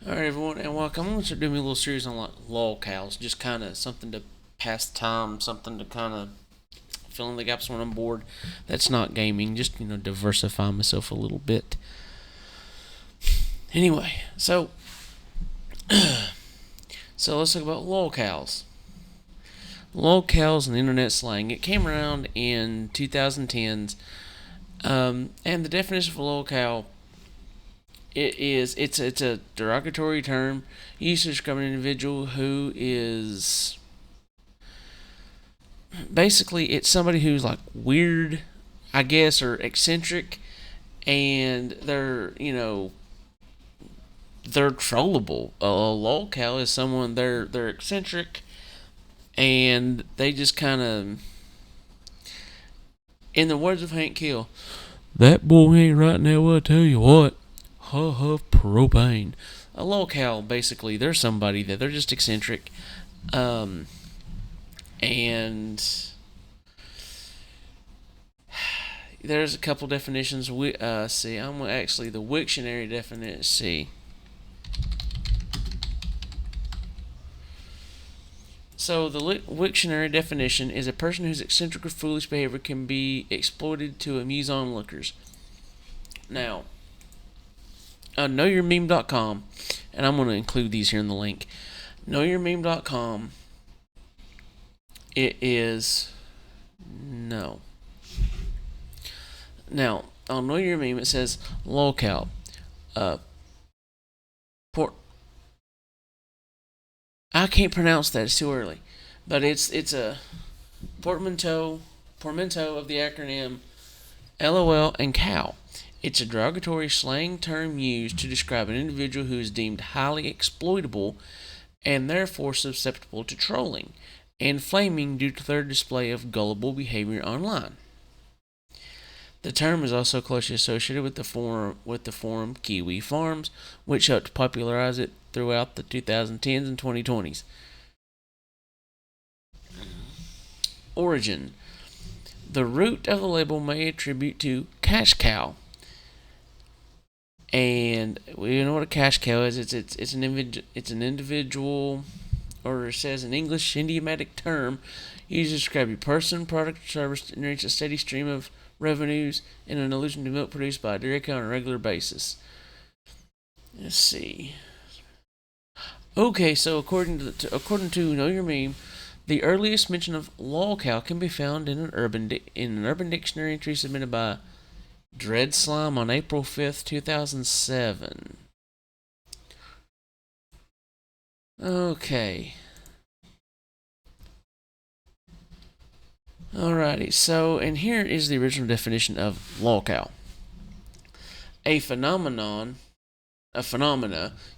Alright, everyone, and welcome. I'm going to start doing a little series on like lolcows, just kind of something to pass time, something to kind of fill in the gaps when I'm bored. That's not gaming, just diversify myself a little bit. Anyway, so let's talk about lolcows. Lolcows and internet slang. It came around in 2010s, and the definition for lolcow it's a derogatory term used to describe an individual who is basically it's somebody who's like weird, I guess, or eccentric, and they're trollable. A lolcow is someone they're eccentric, and they just kind of, in the words of Hank Hill, that boy ain't right now. I tell you what, huff propane. A lolcow, basically, they're somebody that they're just eccentric, um, and there's a couple definitions. We see. I'm actually the Wiktionary definition. See. So the Wiktionary definition is a person whose eccentric or foolish behavior can be exploited to amuse onlookers. Now, knowyourmeme.com, and I'm going to include these here in the link. Knowyourmeme.com. It is no. Now, on Know Your Meme, it says lolcow. Uh, port. I can't pronounce that. It's too early, but it's a portmanteau of the acronym LOL and cow. It's a derogatory slang term used to describe an individual who is deemed highly exploitable and therefore susceptible to trolling and flaming due to their display of gullible behavior online. The term is also closely associated with the forum Kiwi Farms, which helped popularize it throughout the 2010s and 2020s. Origin. The root of the label may attribute to cash cow. And we know what a cash cow is. It's an individual, or it says an English idiomatic term used to describe a person, product, or service that generates a steady stream of revenues and an allusion to milk produced by a dairy cow on a regular basis. Let's see. Okay, so according to Know Your Meme, the earliest mention of lolcow can be found in an urban dictionary entry submitted by Dread Slime on April 5th, 2007. Okay. Alrighty, so, and here is the original definition of lolcow. A phenomena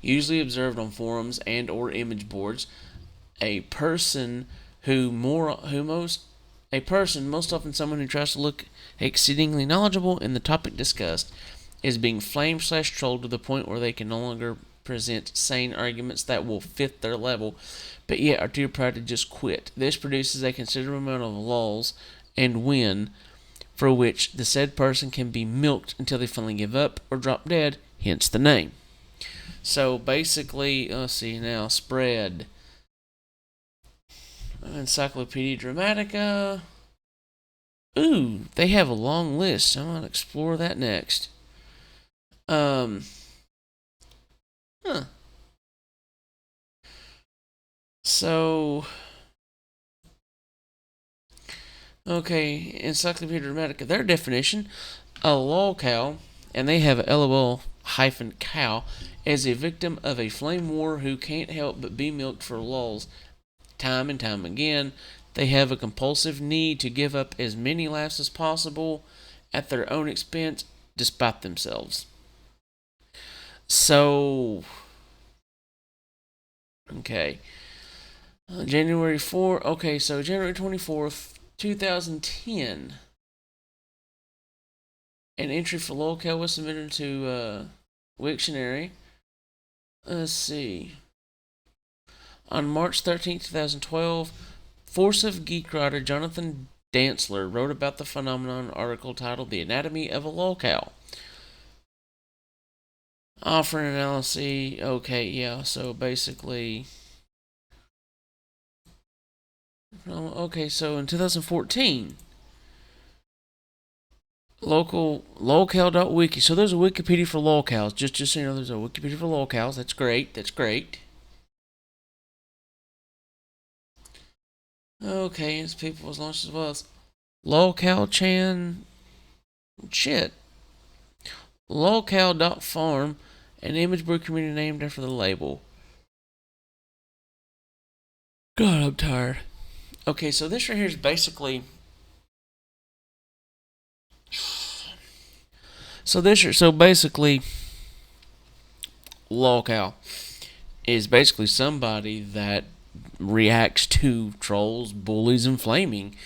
usually observed on forums and or image boards. A person most often someone who tries to look exceedingly knowledgeable in the topic discussed, is being flamed/trolled to the point where they can no longer present sane arguments that will fit their level, but yet are too proud to just quit. This produces a considerable amount of lulls and win, for which the said person can be milked until they finally give up or drop dead, hence the name. So basically, let's see now, spread. Encyclopedia Dramatica. Ooh, they have a long list. I'm going to explore that next. Huh. So, okay, Encyclopedia Dramatica, their definition, a lolcow, and they have a LOL hyphen cow, as a victim of a flame war who can't help but be milked for lulls time and time again. They have a compulsive need to give up as many laughs as possible at their own expense, despite themselves. So, okay. January 4th. Okay, so January 24th, 2010. An entry for lolcow was submitted to Wiktionary. Let's see. On March 13th, 2012, Force of Geek writer Jonathan Dantzler wrote about the phenomenon in an article titled The Anatomy of a Lolcow. Offering an LLC. Okay, yeah. So basically, okay. So in 2014, lolcow.wiki. So there's a Wikipedia for lolcows. Just so you know, there's a Wikipedia for lolcows. That's great. That's great. Okay, it's people was launched as well as lolcow shit. Lolcow.farm, an image board community named after the label. God, I'm tired. Okay, so this right here is basically. So basically, lolcow is basically somebody that reacts to trolls, bullies, and flaming.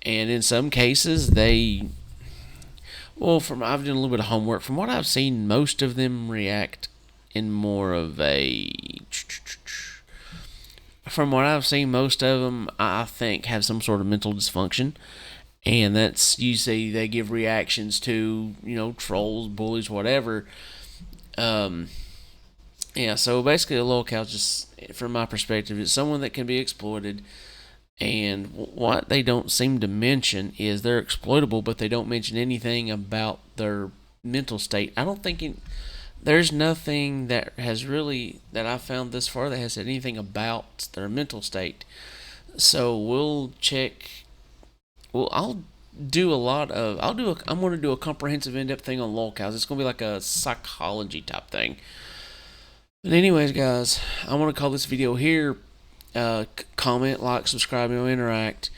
And in some cases, from I've done a little bit of homework. From what I've seen, most of them react in more of a. From what I've seen, most of them I think have some sort of mental dysfunction, and that's you see they give reactions to trolls, bullies, whatever. Um, yeah, so basically, a lolcow, just from my perspective, is someone that can be exploited. And what they don't seem to mention is they're exploitable, but they don't mention anything about their mental state. I don't think there's nothing that has really that I found this far that has said anything about their mental state. So we'll check. Well, I'm going to do a comprehensive, in-depth thing on lolcows. It's going to be like a psychology type thing. But anyways, guys, I want to call this video here. Comment, like, subscribe, and interact.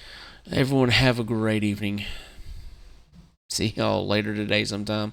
Everyone have a great evening. See y'all later today sometime.